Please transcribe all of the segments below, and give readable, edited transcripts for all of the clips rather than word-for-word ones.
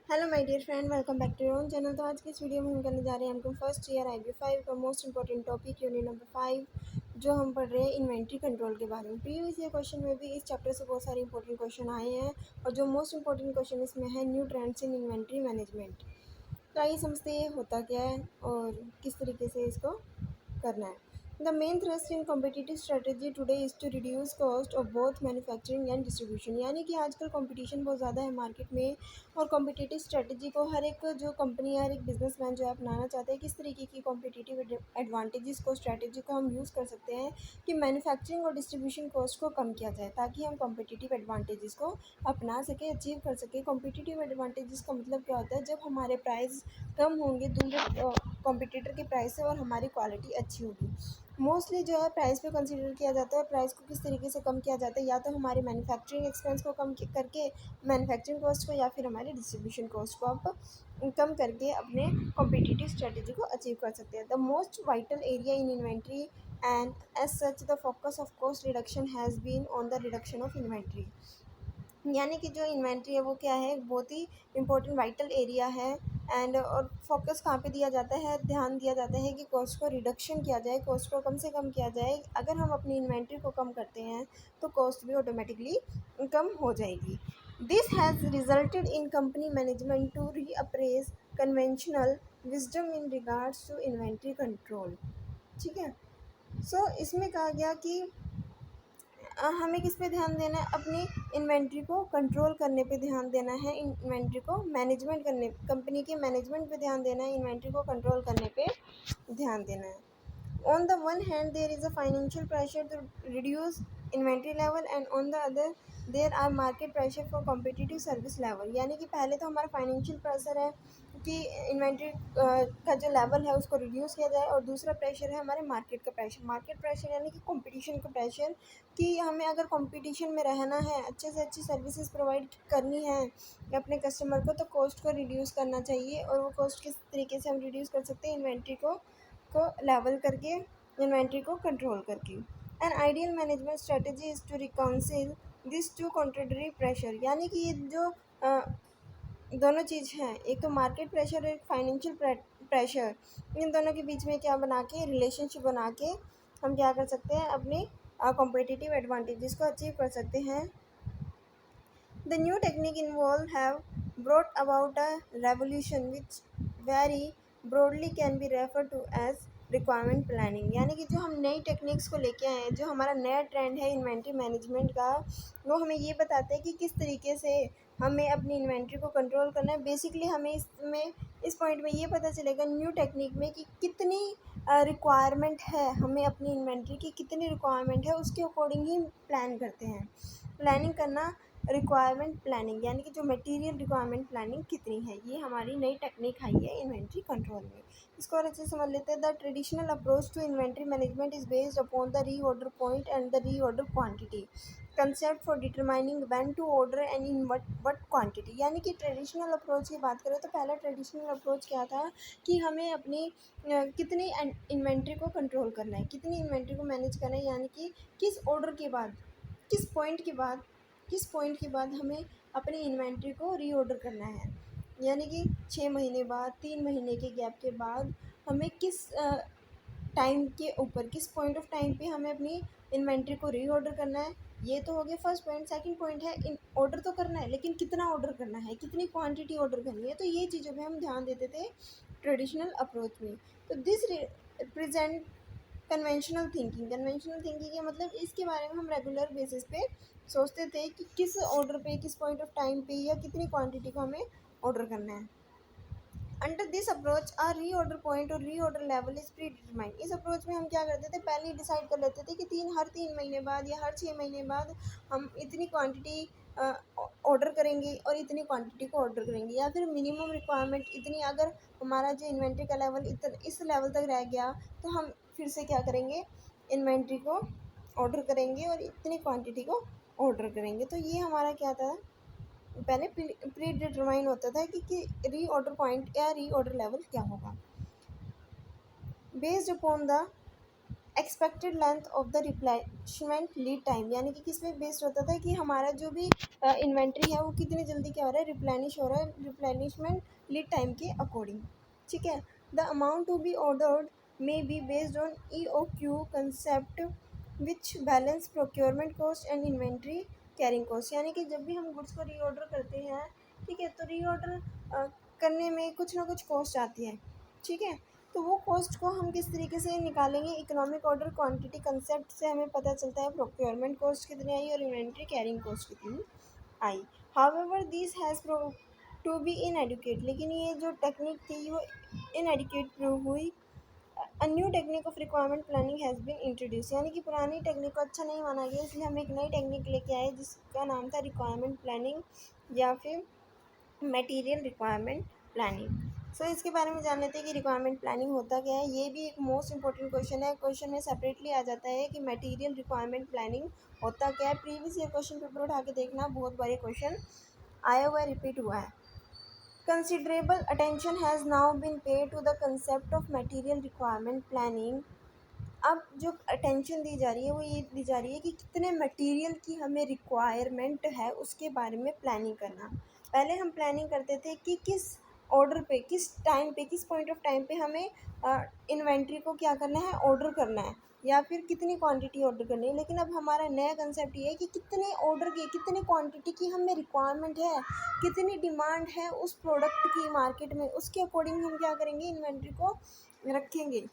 Hello my dear friend, welcome back to your own channel. तो आज की इस वीडियो में हम करने जा रहे हैं हमको फर्स्ट ईयर IB5 का most important topic unit number 5, जो हम पढ़ रहे हैं इन्वेंट्री कंट्रोल के बारे में। प्रीवियस ईयर क्वेश्चन में भी इस चैप्टर से बहुत सारे इंपॉर्टेंट क्वेश्चन आए हैं, और जो मोस्ट इंपॉर्टेंट क्वेश्चन इसमें है new trends in inventory management. तो आइए समझते हैं होता क्या है और किस तरीके से इसको करना है। The main thrust in competitive strategy today is to reduce cost of both manufacturing and distribution. यानी कि आजकल कंपटीशन बहुत ज़्यादा है मार्केट में, और कॉम्पिटिटिव स्ट्रेटजी को हर एक जो कंपनी है, हर एक बिजनेसमैन जो है अपनाना चाहते हैं। किस तरीके की कॉम्पिटिटिव एडवांटेजेस को, स्ट्रेटजी को हम यूज़ कर सकते हैं कि मैन्युफैक्चरिंग और डिस्ट्रीब्यूशन कॉस्ट को कम किया जाए, ताकि हम कॉम्पिटिटिव एडवांटेजेस को अपना सके, अचीव कर सके। कॉम्पिटिटिव एडवांटेजेस का मतलब क्या होता है? जब हमारे प्राइस कम होंगे दूसरे कॉम्पिटिटर के प्राइस से, और हमारी क्वालिटी अच्छी होगी। मोस्टली जो है प्राइस पे कंसीडर किया जाता है। प्राइस को किस तरीके से कम किया जाता है? या तो हमारे मैन्युफैक्चरिंग एक्सपेंस को कम करके, मैन्युफैक्चरिंग कॉस्ट को, या फिर हमारे डिस्ट्रीब्यूशन कॉस्ट को आप कम करके अपने कॉम्पिटिटिव स्ट्रेटजी को अचीव कर सकते हैं। The most vital area in inventory and as such the focus of cost reduction has been on the reduction of inventory. यानी कि जो इन्वेंट्री है वो क्या है, बहुत ही इंपॉर्टेंट वाइटल एरिया है। एंड और फोकस कहाँ पे दिया जाता है? ध्यान दिया जाता है कि कॉस्ट को रिडक्शन किया जाए, कॉस्ट को कम से कम किया जाए। अगर हम अपनी इन्वेंट्री को कम करते हैं तो कॉस्ट भी ऑटोमेटिकली कम हो जाएगी। This has resulted in company management to reappraise conventional wisdom in regards to inventory control. ठीक है। इसमें कहा गया कि हमें किस पे ध्यान देना है? अपनी इन्वेंट्री को कंट्रोल करने पे ध्यान देना है, इन्वेंट्री को मैनेजमेंट करने, कंपनी के मैनेजमेंट पे ध्यान देना है, इन्वेंट्री को कंट्रोल करने पे ध्यान देना है। On the one hand, there is a financial pressure to reduce inventory level, and on the other, there are market pressure for competitive service level। यानी कि पहले तो हमारा फाइनेंशियल प्रेशर है कि इन्वेंट्री का जो लेवल है उसको रिड्यूस किया जाए, और दूसरा प्रेशर है हमारे मार्केट का प्रेशर। मार्केट प्रेशर यानी कि कंपटीशन का प्रेशर, कि हमें अगर कंपटीशन में रहना है, अच्छे से अच्छी सर्विसेज प्रोवाइड करनी है अपने कस्टमर को, तो कॉस्ट को रिड्यूस करना चाहिए। और वो कॉस्ट किस तरीके से हम रिड्यूस कर सकते हैं? इन्वेंट्री को लेवल करके, इन्वेंट्री को कंट्रोल करके। An ideal management strategy is to reconcile this two contradictory pressure. यानी कि ये जो दोनों चीज़ हैं, एक तो मार्केट प्रेशर और एक फाइनेंशियल प्रेशर, इन दोनों के बीच में क्या बना के, रिलेशनशिप बना के हम क्या कर सकते हैं? अपने कॉम्पिटिटिव एडवांटेजेस को अचीव कर सकते हैं। The new technique involved have brought about a revolution which very broadly can be referred to as requirement planning. यानी कि जो हम नई टेक्निक्स को लेके आए हैं, जो हमारा नया ट्रेंड है इन्वेंट्री मैनेजमेंट का, वो हमें ये बताते हैं कि किस तरीके से हमें अपनी इन्वेंट्री को कंट्रोल करना है। बेसिकली हमें इसमें, इस पॉइंट में ये पता चलेगा न्यू टेक्निक में कि कितनी रिक्वायरमेंट है, हमें अपनी इन्वेंट्री की कितनी रिक्वायरमेंट है, उसके अकॉर्डिंग ही प्लान करते हैं। प्लानिंग करना, रिक्वायरमेंट प्लानिंग, यानी कि जो मटेरियल रिक्वायरमेंट प्लानिंग कितनी है, ये हमारी नई टेक्निक आई है इन्वेंट्री कंट्रोल में। इसको और अच्छे से समझ लेते हैं। The traditional approach to inventory management is based upon the reorder point and the reorder quantity concept for determining when to order and in what quantity. यानी कि ट्रेडिशनल अप्रोच की बात करें तो पहला ट्रेडिशनल अप्रोच क्या था कि हमें अपनी कितनी इन्वेंट्री को कंट्रोल करना है, कितनी इन्वेंट्री को मैनेज करना है, यानी कि किस ऑर्डर के बाद, किस पॉइंट के बाद, किस पॉइंट के बाद हमें अपनी इन्वेंट्री को रीऑर्डर करना है। यानी कि 6 महीने बाद, 3 महीने के गैप के बाद हमें किस टाइम के ऊपर, किस पॉइंट ऑफ टाइम पे हमें अपनी इन्वेंट्री को रीऑर्डर करना है। ये तो हो गया फर्स्ट पॉइंट। सेकंड पॉइंट है, इन ऑर्डर तो करना है, लेकिन कितना ऑर्डर करना है, कितनी क्वांटिटी ऑर्डर करनी है। तो ये चीज़ों पे हम ध्यान देते थे ट्रेडिशनल अप्रोच में। तो this represent conventional thinking. Conventional thinking का मतलब, इसके बारे में हम रेगुलर बेसिस पे सोचते थे कि किस ऑर्डर पे, किस पॉइंट ऑफ टाइम पे, या कितनी क्वांटिटी को हमें ऑर्डर करना है। अंडर दिस अप्रोच आर री ऑर्डर पॉइंट और री order level is pre determined. इस अप्रोच में हम क्या करते थे? पहले ही डिसाइड कर लेते थे कि हर 3 महीने बाद या हर 6 महीने बाद हम इतनी क्वांटिटी ऑर्डर करेंगे, और इतनी क्वांटिटी को ऑर्डर करेंगे, या फिर मिनिमम रिक्वायरमेंट इतनी। अगर हमारा जो इन्वेंट्री का लेवल इस लेवल तक रह गया, तो हम फिर से क्या करेंगे? इन्वेंट्री को ऑर्डर करेंगे और इतनी क्वांटिटी को ऑर्डर करेंगे। तो ये हमारा क्या था? पहले प्री डिटरमाइन होता था कि री ऑर्डर पॉइंट या री ऑर्डर लेवल क्या होगा। Based upon the expected length of the replacement lead time, यानी कि किस पे बेस्ड होता था कि हमारा जो भी इन्वेंट्री है वो कितनी जल्दी क्या हो रहा है, रिप्लेनिश हो रहा है, रिप्लेनिशमेंट लीड टाइम के अकॉर्डिंग। ठीक है। The amount to be ordered may be based on EOQ concept which balance procurement cost and inventory carrying cost, यानी कि जब भी हम गुड्स को रीऑर्डर करते हैं, ठीक है, तो रीऑर्डर करने में कुछ ना कुछ कॉस्ट आती है। ठीक है। तो वो कॉस्ट को हम किस तरीके से निकालेंगे, इकोनॉमिक ऑर्डर क्वांटिटी कंसेप्ट से हमें पता चलता है प्रोक्योरमेंट कॉस्ट कितनी आई और इन्वेंट्री कैरिंग कॉस्ट कितनी आई। However this has prove to be inadequate, लेकिन ये जो टेक्निक थी वो इनएडुकेट प्रूव हुई। A new technique of requirement planning has been introduce, यानी कि पुरानी टेक्निक को अच्छा नहीं माना गया, इसलिए हम एक नई टेक्निक लेके आए जिसका नाम था रिक्वायरमेंट प्लानिंग या फिर मटेरियल रिक्वायरमेंट प्लानिंग। सो इसके बारे में जान लेते हैं कि रिक्वायरमेंट प्लानिंग होता क्या है। ये भी एक मोस्ट इंपॉर्टेंट क्वेश्चन है, क्वेश्चन में सेपरेटली आ जाता है कि मटेरियल रिक्वायरमेंट प्लानिंग होता क्या है। प्रीवियस ईयर क्वेश्चन पेपर उठा के देखना, बहुत बड़े क्वेश्चन आया हुआ है, रिपीट हुआ है। Considerable attention has now been paid to the concept of material requirement planning. अब जो अटेंशन दी जा रही है वो ये दी जा रही है कि कितने मटेरियल की हमें रिक्वायरमेंट है उसके बारे में प्लानिंग करना। पहले हम प्लानिंग करते थे कि किस ऑर्डर पे, किस टाइम पे, किस पॉइंट ऑफ टाइम पे हमें इन्वेंट्री को क्या करना है, ऑर्डर करना है, या फिर कितनी क्वांटिटी ऑर्डर करनी है। लेकिन अब हमारा नया कंसेप्ट ये है कि कितने ऑर्डर की, कितनी क्वांटिटी की हमें रिक्वायरमेंट है, कितनी डिमांड है उस प्रोडक्ट की मार्केट में, उसके अकॉर्डिंग हम क्या करेंगे, इन्वेंट्री को रखेंगे।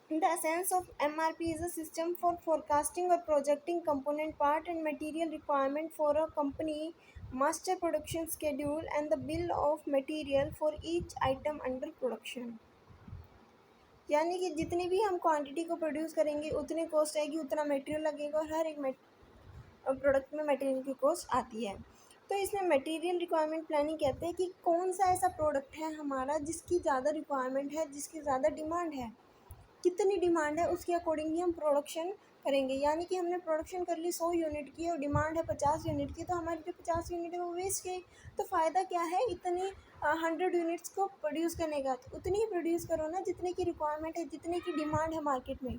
The essence of MRP is a system for forecasting or projecting component part and material requirement for a company, master production schedule and the bill of material for each item under production। यानी कि जितनी भी हम quantity को produce करेंगे उतनी cost आएगी, उतना मटेरियल लगेगा और हर एक प्रोडक्ट में मटेरियल की कॉस्ट आती है। तो इसमें मटेरियल रिक्वायरमेंट प्लानिंग कहते हैं कि कौन सा ऐसा प्रोडक्ट है हमारा जिसकी ज़्यादा रिक्वायरमेंट है, जिसकी ज़्यादा डिमांड है, कितनी डिमांड है उसके अकॉर्डिंग ही हम प्रोडक्शन करेंगे। यानी कि हमने प्रोडक्शन कर ली 100 यूनिट की और डिमांड है 50 यूनिट की, तो हमारी जो 50 यूनिट है वो वेस्ट गई। तो फ़ायदा क्या है इतनी 100 यूनिट्स को प्रोड्यूस करने का, तो उतनी ही प्रोड्यूस करो ना जितने की रिक्वायरमेंट है, जितने की डिमांड है मार्केट में।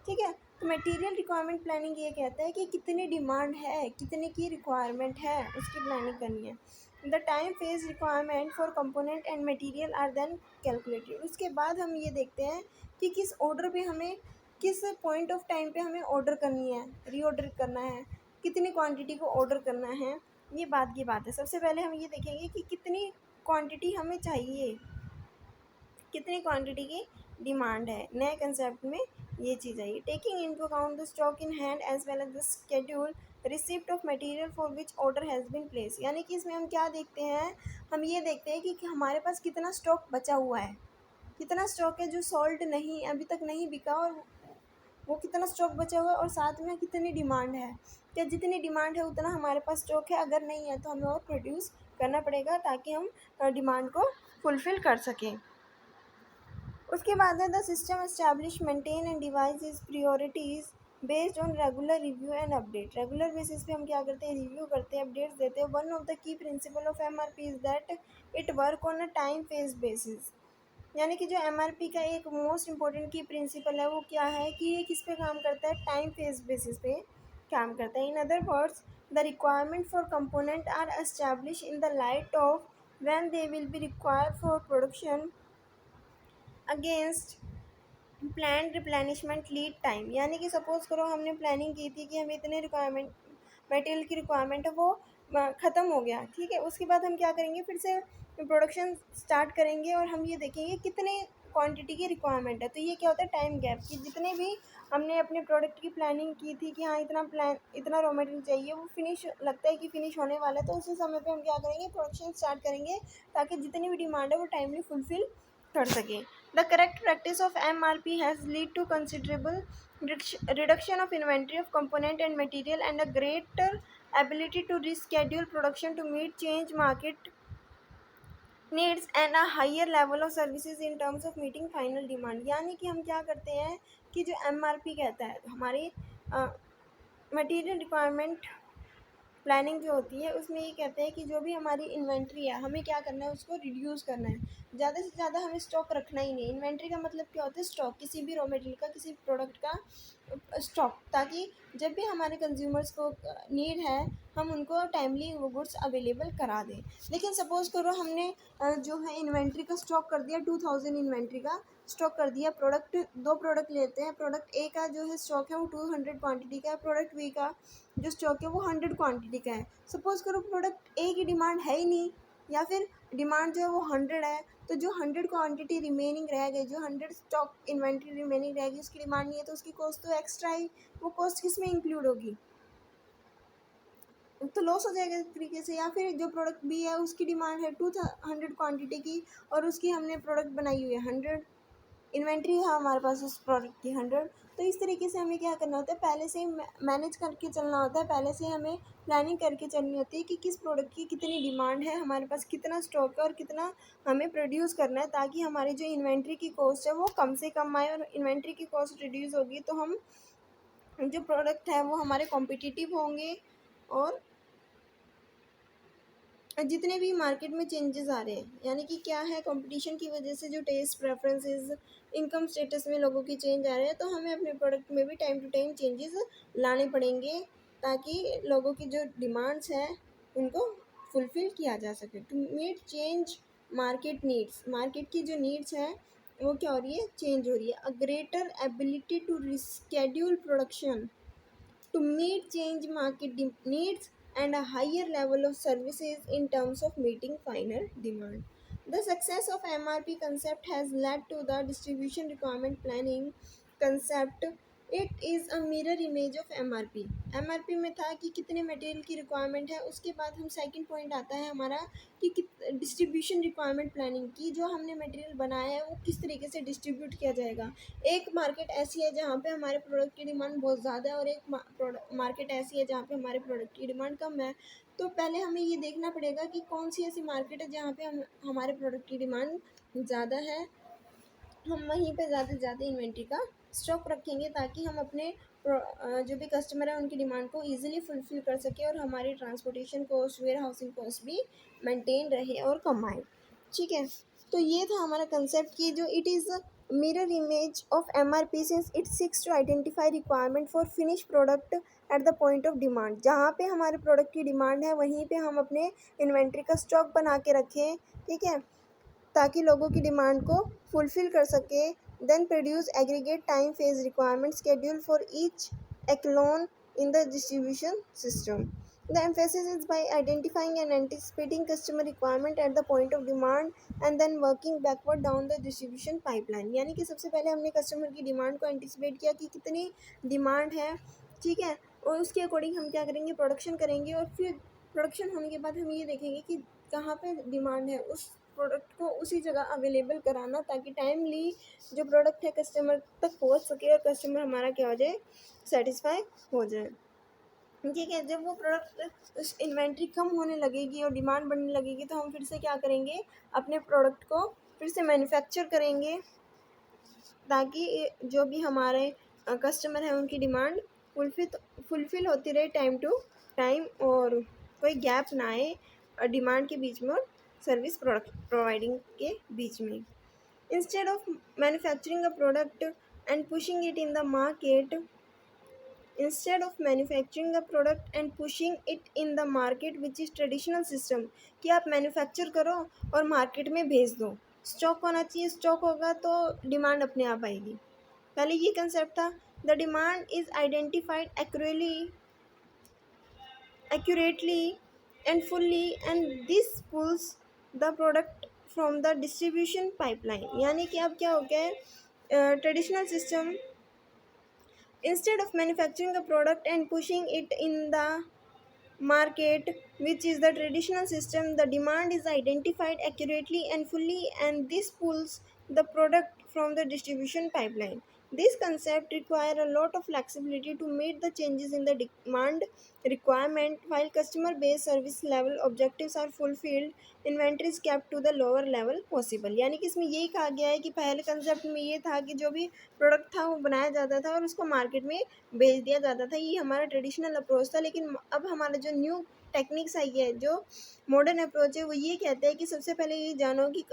ठीक है। तो मटेरियल रिक्वायरमेंट प्लानिंग ये कहता है कि कितनी डिमांड है, कितने की रिक्वायरमेंट है, उसकी प्लानिंग करनी है। The time phase requirement for component and material are then calculated. उसके बाद हम ये देखते हैं कि किस ऑर्डर पे हमें, किस पॉइंट ऑफ टाइम पे हमें ऑर्डर करनी है, रीऑर्डर करना है, कितनी क्वांटिटी को ऑर्डर करना है, ये बात की बात है। सबसे पहले हम ये देखेंगे कि कितनी क्वांटिटी हमें चाहिए, कितनी क्वांटिटी की डिमांड है। नए कंसेप्ट में ये चीज़ आई, taking into account the stock in hand as well as the schedule receipt of material for which order has been place. यानी कि इसमें हम क्या देखते हैं, हम ये देखते हैं कि हमारे पास कितना स्टॉक बचा हुआ है, कितना स्टॉक है जो सोल्ड नहीं, अभी तक नहीं बिका, और वो कितना स्टॉक बचा हुआ है, और साथ में कितनी डिमांड है, क्या जितनी डिमांड है उतना हमारे पास स्टॉक है, अगर नहीं है तो हमें और प्रोड्यूस करना पड़ेगा ताकि हम डिमांड को फुलफ़िल कर सकें। उसके बाद है the system establish maintain and device is priorities based on regular review and update. Regular basis पे हम क्या करते हैं, रिव्यू करते हैं, अपडेट्स देते हैं। One of the key principle of MRP is that it work on a time phase basis. यानी कि जो MRP का एक मोस्ट इम्पॉर्टेंट की प्रिंसिपल है वो क्या है कि ये किस पे काम करता है, टाइम फेज बेसिस पे काम करता है। In other words the requirement for component are establish in the light of when they will be required for production against plan replenishment lead time. यानी कि सपोज़ करो हमने प्लानिंग की थी कि हमें इतने रिक्वायरमेंट, मटेरियल की रिक्वायरमेंट है, वो ख़त्म हो गया, ठीक है। उसके बाद हम क्या करेंगे, फिर से प्रोडक्शन स्टार्ट करेंगे और हम ये देखेंगे कितने क्वांटिटी की रिक्वायरमेंट है। तो ये क्या होता है, टाइम गैप, कि जितने भी हमने अपने प्रोडक्ट की प्लानिंग की थी कि हाँ इतना रॉ मटेरियल चाहिए, वो फिनिश लगता है कि फिनिश होने वाला है, तो उसी समय पे हम क्या करेंगे, प्रोडक्शन स्टार्ट करेंगे ताकि जितनी भी डिमांड है वो टाइमली फुलफ़िल कर सकें। The correct practice of MRP has led to considerable reduction of inventory of component and material and a greater ability to reschedule production to meet change market needs and a higher level of services in terms of meeting final demand। यानी कि हम क्या करते हैं कि जो MRP कहता है हमारी मटेरियल रिक्वायरमेंट प्लानिंग जो होती है उसमें ये कहते हैं कि जो भी हमारी इन्वेंट्री है हमें क्या करना है, उसको रिड्यूस करना है। ज़्यादा से ज़्यादा हमें स्टॉक रखना ही नहीं। इन्वेंट्री का मतलब क्या होता है? स्टॉक, किसी भी रॉ मटेरियल का, किसी भी प्रोडक्ट का स्टॉक, ताकि जब भी हमारे कंज्यूमर्स को नीड है हम उनको टाइमली वो गुड्स अवेलेबल करा दें। लेकिन सपोज़ करो हमने जो है इन्वेंट्री का स्टॉक कर दिया, 2000 इन्वेंट्री का स्टॉक कर दिया। प्रोडक्ट, दो प्रोडक्ट लेते हैं, प्रोडक्ट ए का जो है स्टॉक है वो 200 क्वांटिटी का है, प्रोडक्ट बी का जो स्टॉक है वो 100 क्वांटिटी का है। सपोज़ करो प्रोडक्ट ए की डिमांड है ही नहीं, या फिर डिमांड जो है वो 100 है, तो जो 100 क्वांटिटी रिमेनिंग रह गई, जो 100 स्टॉक इन्वेंट्री रिमेनिंग रह गई, उसकी डिमांड नहीं है, तो उसकी कॉस्ट तो एक्स्ट्रा ही, वो कॉस्ट किस में इंक्लूड होगी? तो लॉस हो जाएगा एक तरीके से। या फिर जो प्रोडक्ट बी है उसकी डिमांड है 200 क्वांटिटी की, और उसकी हमने प्रोडक्ट बनाई हुई है 100, इन्वेंट्री है हमारे पास उस प्रोडक्ट की 100। तो इस तरीके से हमें क्या करना होता है, पहले से ही मैनेज करके चलना होता है, पहले से हमें प्लानिंग करके चलनी होती है कि किस प्रोडक्ट की कितनी डिमांड है, हमारे पास कितना स्टॉक है और कितना हमें प्रोड्यूस करना है, ताकि हमारी जो इन्वेंट्री की कॉस्ट है वो कम से कम आए। और इन्वेंट्री की कॉस्ट रिड्यूस होगी तो हम जो प्रोडक्ट है वो हमारे कॉम्पिटिटिव होंगे। और जितने भी मार्केट में चेंजेस आ रहे हैं, यानी कि क्या है, कंपटीशन की वजह से जो टेस्ट प्रेफरेंसेस, इनकम स्टेटस में लोगों की चेंज आ रहे हैं, तो हमें अपने प्रोडक्ट में भी टाइम टू टाइम चेंजेस लाने पड़ेंगे, ताकि लोगों की जो डिमांड्स हैं उनको फुलफ़िल किया जा सके। To meet change market needs, market की जो नीड्स हैं वो क्या हो रही है, चेंज हो रही है। A greater ability to reschedule production to meet change market needs and a higher level of services in terms of meeting final demand. The success of MRP concept has led to the distribution requirement planning concept. It is a mirror image of MRP. MRP में था कि कितने material की requirement है, उसके बाद हम second point आता है हमारा कि डिस्ट्रीब्यूशन रिक्वायरमेंट प्लानिंग की, जो हमने मटेरियल बनाया है वो किस तरीके से डिस्ट्रीब्यूट किया जाएगा। एक मार्केट ऐसी है जहाँ पे हमारे प्रोडक्ट की डिमांड बहुत ज़्यादा है, और एक मार्केट ऐसी है जहाँ पे हमारे प्रोडक्ट की डिमांड कम है। तो पहले हमें ये देखना पड़ेगा कि कौन सी ऐसी मार्केट है जहाँ पे हमारे प्रोडक्ट की डिमांड ज़्यादा है, हम वहीं पे ज़्यादा से ज़्यादा इन्वेंट्री का स्टॉक रखेंगे, ताकि हम अपने जो भी कस्टमर है उनकी डिमांड को ईजिली फुलफ़िल कर सकें, और हमारी transportation cost, warehousing cost भी मेंटेन रहे और कम आए। ठीक है, तो ये था हमारा कंसेप्ट कि जो it is mirror image of MRP since it seeks to identify requirement for finish product at the point of demand. जहाँ पे हमारे प्रोडक्ट की डिमांड है वहीं पे हम अपने इन्वेंट्री का स्टॉक बना के रखें, ठीक है, ताकि लोगों की डिमांड को फुलफ़िल कर सके। Then produce aggregate time phase requirement schedule for each echelon in the distribution system. The emphasis is by identifying and anticipating customer requirement at the point of demand and then working backward down the distribution pipeline. यानी कि सबसे पहले हमने customer की demand को anticipate किया कि कितनी डिमांड है, ठीक है, और उसके अकॉर्डिंग हम क्या करेंगे, प्रोडक्शन करेंगे, और फिर प्रोडक्शन होने के बाद हम ये देखेंगे कि कहाँ पे डिमांड है, उस प्रोडक्ट को उसी जगह अवेलेबल कराना, ताकि टाइमली जो प्रोडक्ट है कस्टमर तक पहुंच सके और कस्टमर हमारा क्या हो जाए, सेटिस्फाई हो जाए। ठीक है, जब वो प्रोडक्ट उस इन्वेंट्री कम होने लगेगी और डिमांड बढ़ने लगेगी, तो हम फिर से क्या करेंगे, अपने प्रोडक्ट को फिर से मैन्युफैक्चर करेंगे, ताकि जो भी हमारे कस्टमर हैं उनकी डिमांड फुलफ़िल होती रहे टाइम टू टाइम, और कोई गैप ना आए डिमांड के बीच में और सर्विस प्रोडक्ट प्रोवाइडिंग के बीच में। Instead of manufacturing a product and pushing it in the market, instead of manufacturing a product and pushing it in the market which is traditional system, कि आप manufacture करो और market में भेज दो। Stock होना चाहिए, स्टॉक होगा तो डिमांड अपने आप आएगी। पहले ये कंसेप्ट था। The demand is identified accurately and fully, and this pulls the product from the distribution pipeline। यानी कि अब क्या हो गया है, traditional system, instead of manufacturing a product and pushing it in the market, which is the traditional system, the demand is identified accurately and fully, and this pulls the product from the distribution pipeline. This concept require a lot of flexibility to meet the changes in the demand requirement, while customer based service level objectives are fulfilled, inventory is kept to the lower level possible। यानी कि इसमें यही कहा गया है कि पहले concept में ये था कि जो भी प्रोडक्ट था वो बनाया जाता था और उसको मार्केट में भेज दिया जाता था, ये हमारा ट्रेडिशनल अप्रोच था। लेकिन अब हमारा जो न्यू टेक्निक्स आई है, जो मॉडर्न अप्रोच है, वो ये कहता है कि सबसे पहले ये जानो कि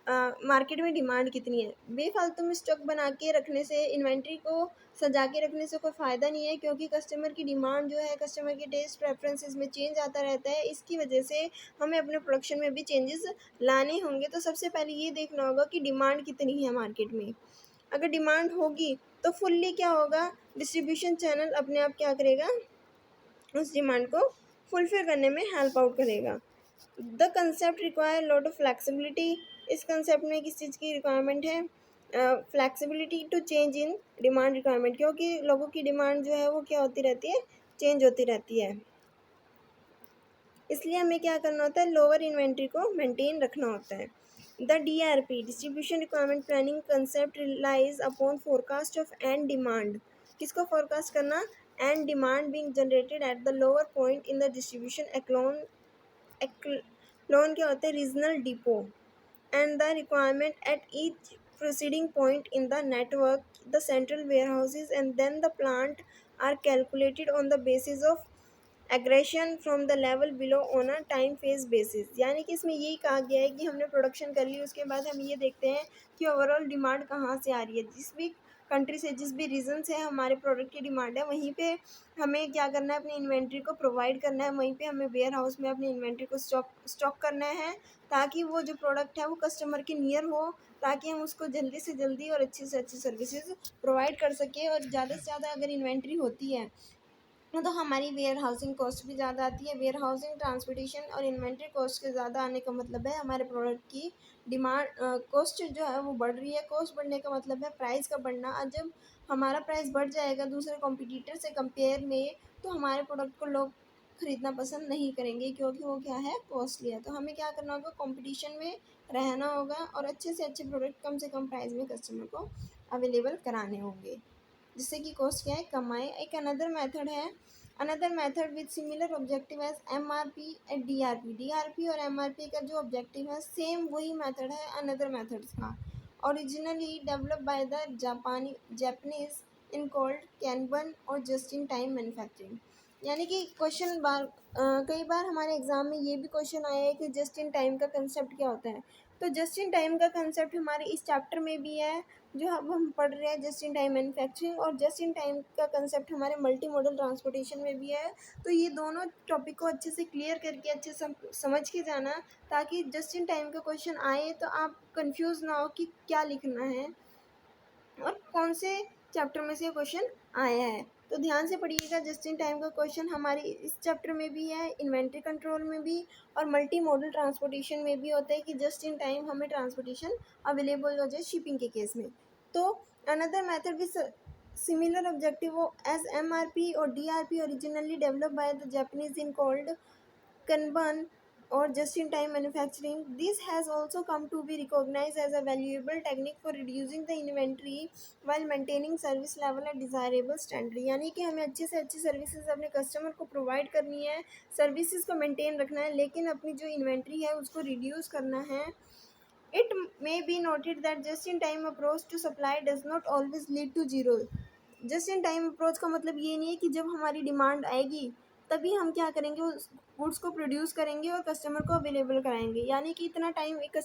मार्केट में डिमांड कितनी है। बेफालतू में स्टॉक बना के रखने से, इन्वेंट्री को सजा के रखने से कोई फ़ायदा नहीं है, क्योंकि कस्टमर की डिमांड जो है, कस्टमर के टेस्ट प्रेफरेंसेस में चेंज आता रहता है। इसकी वजह से हमें अपने प्रोडक्शन में भी चेंजेस लाने होंगे। तो सबसे पहले ये देखना होगा कि डिमांड कितनी है मार्केट में। अगर डिमांड होगी तो फुल्ली क्या होगा, डिस्ट्रीब्यूशन चैनल अपने आप क्या करेगा, उस डिमांड को फुलफिल करने में हेल्प आउट करेगा। The concept require lot of flexibility. इस कंसेप्ट में किस चीज़ की रिक्वायरमेंट है, flexibility to change in demand requirement, क्योंकि लोगों की डिमांड जो है वो क्या होती रहती है, चेंज होती रहती है। इसलिए हमें क्या करना होता है, लोअर इन्वेंट्री को मेंटेन रखना होता है। The DRP distribution requirement planning concept relies upon forecast of end demand. किसको फोरकास्ट करना, end demand being generated at the lower point in the distribution echelon क्या होता है, regional depot, and the requirement at each proceeding point in the network, the central warehouses and then the plant are calculated on the basis of aggression from the level below on a time phase basis। यानी कि इसमें यही कहा गया है कि हमने production कर ली, उसके बाद हम ये देखते हैं कि ओवरऑल डिमांड कहाँ से आ रही है। जिस भी कंट्री से, जिस भी रीजन से हमारे प्रोडक्ट की डिमांड है, वहीं पे हमें क्या करना है, अपनी इन्वेंट्री को प्रोवाइड करना है। वहीं पे हमें वेयर हाउस में अपनी इन्वेंट्री को स्टॉक करना है, ताकि वो जो प्रोडक्ट है वो कस्टमर के नियर हो, ताकि हम उसको जल्दी से जल्दी और अच्छी से अच्छी सर्विसेज प्रोवाइड कर सकें। और ज़्यादा से ज़्यादा अगर इन्वेंट्री होती है तो हमारी वेयर हाउसिंग कॉस्ट भी ज़्यादा आती है। वेयर हाउसिंग, ट्रांसपोर्टेशन और इन्वेंट्री कॉस्ट के ज़्यादा आने का मतलब है हमारे प्रोडक्ट की डिमांड, कॉस्ट जो है वो बढ़ रही है। कॉस्ट बढ़ने का मतलब है प्राइस का बढ़ना। और जब हमारा प्राइस बढ़ जाएगा दूसरे कॉम्पिटिटर से कंपेयर में, तो हमारे प्रोडक्ट को लोग ख़रीदना पसंद नहीं करेंगे, क्योंकि वो क्या है, कॉस्टली है। तो हमें क्या करना होगा, कंपटीशन में रहना होगा और अच्छे से अच्छे प्रोडक्ट कम से कम प्राइस में कस्टमर को अवेलेबल कराने होंगे, जिससे कि कॉस्ट क्या है, कम आए। एक another method with similar objective as MRP and DRP और MRP का जो ऑब्जेक्टिव है सेम वही मेथड है अनदर मेथड्स का। Originally develop by the Japanese in called kanban और जस्ट इन टाइम मैन्युफैक्चरिंग। यानी कि कई बार हमारे एग्जाम में ये भी क्वेश्चन आया है कि जस्ट इन टाइम का कंसेप्ट क्या होता है। तो जस्ट इन टाइम का कंसेप्ट हमारे इस चैप्टर में भी है, जो अब हम पढ़ रहे हैं, जस्ट इन टाइम मैन्युफैक्चरिंग। और जस्ट इन टाइम का कंसेप्ट हमारे मल्टी मॉडल ट्रांसपोर्टेशन में भी है। तो ये दोनों टॉपिक को अच्छे से क्लियर करके, अच्छे से समझ के जाना, ताकि जस्ट इन टाइम का क्वेश्चन आए तो आप कंफ्यूज ना हो कि क्या लिखना है और कौन से चैप्टर में से क्वेश्चन आया है। तो ध्यान से पढ़िएगा, जस्ट इन टाइम का क्वेश्चन हमारे इस चैप्टर में भी है, इन्वेंट्री कंट्रोल में भी और मल्टी मॉडल ट्रांसपोर्टेशन में भी होता है कि जस्ट इन टाइम हमें ट्रांसपोर्टेशन अवेलेबल हो जाए शिपिंग के केस में। तो another method with similar objective as MRP और DRP originally developed by the Japanese in called Kanban or just-in-time manufacturing. This has also come to be recognized as a valuable technique for reducing the inventory while maintaining service level at desirable standard। यानी कि हमें अच्छे से अच्छी services अपने customer को provide करनी है, सर्विसेज को मेंटेन रखना है, लेकिन अपनी जो इन्वेंट्री है उसको रिड्यूस करना है। It may be noted that just-in-time approach to supply does not always lead to zero। Just in time approach का मतलब ये नहीं है कि जब हमारी डिमांड आएगी तभी हम क्या करेंगे, उस गुड्स को प्रोड्यूस करेंगे और कस्टमर को अवेलेबल कराएंगे। यानी कि इतना टाइम एक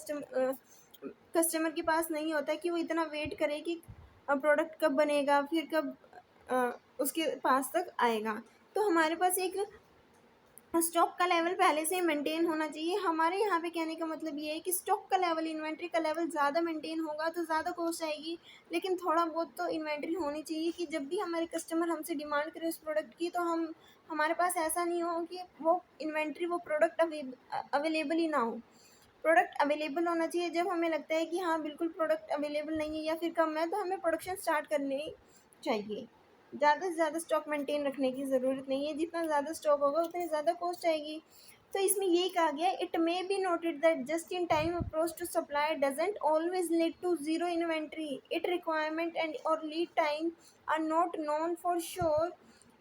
कस्टमर के पास नहीं होता है कि वो इतना वेट करे कि प्रोडक्ट कब बनेगा, फिर कब उसके पास तक आएगा। तो हमारे पास एक स्टॉक का लेवल पहले से मेंटेन होना चाहिए। हमारे यहाँ पे कहने का मतलब ये है कि स्टॉक का लेवल, इन्वेंट्री का लेवल ज़्यादा मेंटेन होगा तो ज़्यादा कॉस्ट आएगी, लेकिन थोड़ा बहुत तो इन्वेंट्री होनी चाहिए कि जब भी हमारे कस्टमर हमसे डिमांड करे उस प्रोडक्ट की, तो हमारे पास ऐसा नहीं हो कि वो इन्वेंट्री, वो प्रोडक्ट अवेलेबल ही ना हो। प्रोडक्ट अवेलेबल होना चाहिए। जब हमें लगता है कि हाँ बिल्कुल प्रोडक्ट अवेलेबल नहीं है या फिर कम है, तो हमें प्रोडक्शन स्टार्ट करनी चाहिए। ज़्यादा से ज़्यादा स्टॉक मेंटेन रखने की ज़रूरत नहीं है, जितना ज़्यादा स्टॉक होगा उतनी ज़्यादा कॉस्ट आएगी। तो इसमें यही कहा गया है, it may be noted that just in time approach to supply doesn't always lead to zero inventory. It requirement and और lead time are not known for sure,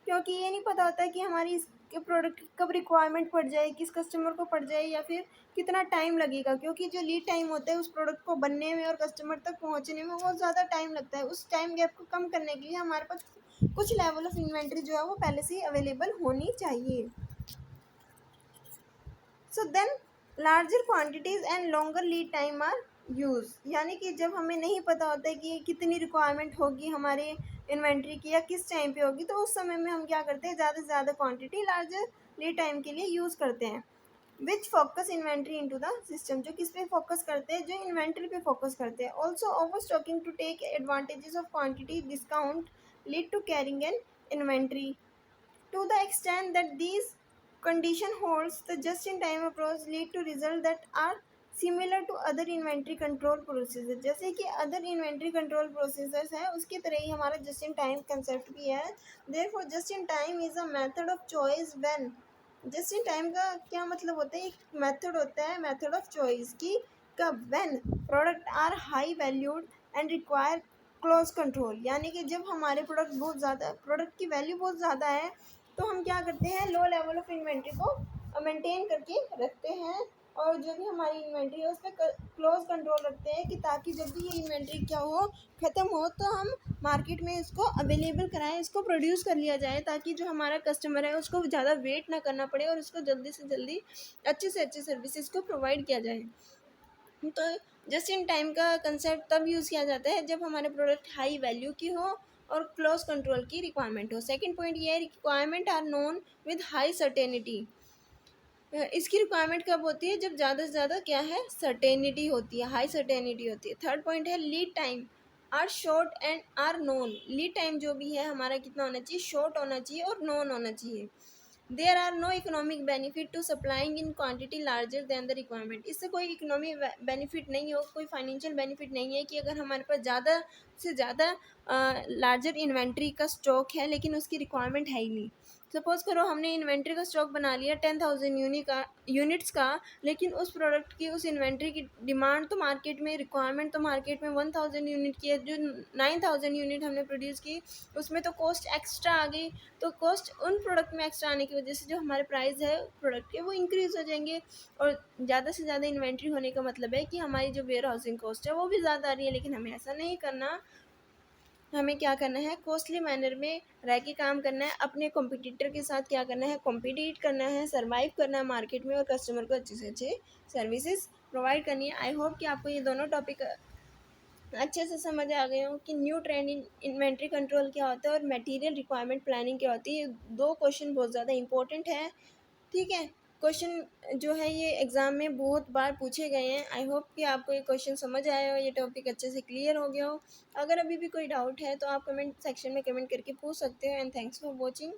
क्योंकि ये नहीं पता होता कि हमारी इसके प्रोडक्ट कब रिक्वायरमेंट पड़ जाए, किस कस्टमर को पड़ जाए, या फिर कितना टाइम लगेगा। क्योंकि जो लीड टाइम होता है उस प्रोडक्ट को बनने में और कस्टमर तक पहुंचने में बहुत ज़्यादा टाइम लगता है। उस टाइम गैप को कम करने के लिए हमारे पास कुछ लेवल ऑफ इन्वेंट्री जो है वो पहले से ही अवेलेबल होनी चाहिए। So then larger quantities and longer lead time are use, यानी कि जब हमें नहीं पता होता है कि कितनी रिक्वायरमेंट होगी हमारे इन्वेंट्री की या किस टाइम पे होगी, तो उस समय में हम क्या करते हैं, ज़्यादा से ज़्यादा क्वांटिटी लार्जर लीड टाइम के लिए यूज़ करते हैं। Which focus inventory into the system, जो किस पे फोकस करते हैं, जो इन्वेंट्री पे फोकस करते हैं। Also overstocking to take advantages of quantity discount lead to carrying an inventory. To the extent that these condition holds, the just-in-time approach lead to results that are similar to other inventory control processes। जैसे कि other inventory control processes है, उसकी तरह ही हमारा just-in-time concept भी है। Therefore, just-in-time is a method of choice when, just-in-time का क्या मतलब होता है, एक method होता है, method of choice की कब, when product are high valued and require close control, यानी कि जब हमारे प्रोडक्ट बहुत ज़्यादा, प्रोडक्ट की वैल्यू बहुत ज़्यादा है, तो हम क्या करते हैं, लो लेवल ऑफ इन्वेंट्री को मेंटेन करके रखते हैं, और जो भी हमारी इन्वेंट्री है उस पर क्लोज कंट्रोल रखते हैं, कि ताकि जब भी ये इन्वेंट्री क्या हो, ख़त्म हो, तो हम मार्केट में इसको अवेलेबल कराएं, इसको प्रोड्यूस कर लिया जाए, ताकि जो हमारा कस्टमर है उसको ज़्यादा वेट ना करना पड़े और उसको जल्दी से जल्दी अच्छे से अच्छे सर्विसेज को प्रोवाइड किया जाए। तो जस्ट इन टाइम का कंसेप्ट तब यूज़ किया जाता है जब हमारे प्रोडक्ट हाई वैल्यू की हो और क्लोज कंट्रोल की रिक्वायरमेंट हो। सेकंड पॉइंट ये है, requirement are known with high certainty. इसकी रिक्वायरमेंट कब होती है, जब ज़्यादा से ज़्यादा क्या है, सर्टेनिटी होती है, हाई सर्टेनिटी होती है। थर्ड पॉइंट है, lead time are short and are known. Lead time जो भी है हमारा कितना होना चाहिए, शॉर्ट होना चाहिए और नोन होना चाहिए। There are no economic benefit to supplying in quantity larger than the requirement. इससे कोई इकोनॉमिक बेनिफिट नहीं हो, कोई फाइनेंशियल बेनिफिट नहीं है कि अगर हमारे पास ज़्यादा से ज़्यादा लार्जर इन्वेंट्री का स्टॉक है लेकिन उसकी रिक्वायरमेंट है ही नहीं। सपोज़ करो हमने इन्वेंट्री का स्टॉक बना लिया 10,000 यूनिट्स का, लेकिन उस प्रोडक्ट की, उस इन्वेंट्री की डिमांड तो मार्केट में, रिक्वायरमेंट तो मार्केट में 1,000 यूनिट की है, जो 9,000 यूनिट हमने प्रोड्यूस की उसमें तो कॉस्ट एक्स्ट्रा आ गई। तो कॉस्ट उन प्रोडक्ट में एक्स्ट्रा आने की वजह से जो हमारे प्राइस है प्रोडक्ट के वो इंक्रीज़ हो जाएंगे, और ज़्यादा से ज़्यादा इन्वेंट्री होने का मतलब है कि हमारी जो वेयर हाउसिंग कॉस्ट है वो भी ज़्यादा आ रही है। लेकिन हमें ऐसा नहीं करना, हमें क्या करना है, कॉस्टली मैनर में रह के काम करना है, अपने कॉम्पिटिटर के साथ क्या करना है, कॉम्पिटिट करना है, सर्वाइव करना है मार्केट में, और कस्टमर को अच्छे से अच्छे सर्विसेज प्रोवाइड करनी है। आई होप कि आपको ये दोनों टॉपिक अच्छे से समझ आ गए हो कि new trend in inventory control क्या होता है और मटेरियल रिक्वायरमेंट प्लानिंग क्या होती है। दो क्वेश्चन बहुत ज़्यादा इंपॉर्टेंट है, ठीक है। क्वेश्चन जो है ये एग्ज़ाम में बहुत बार पूछे गए हैं। आई होप कि आपको ये क्वेश्चन समझ आया हो, ये टॉपिक अच्छे से क्लियर हो गया हो। अगर अभी भी कोई डाउट है तो आप कमेंट सेक्शन में कमेंट करके पूछ सकते हो। And thanks for watching.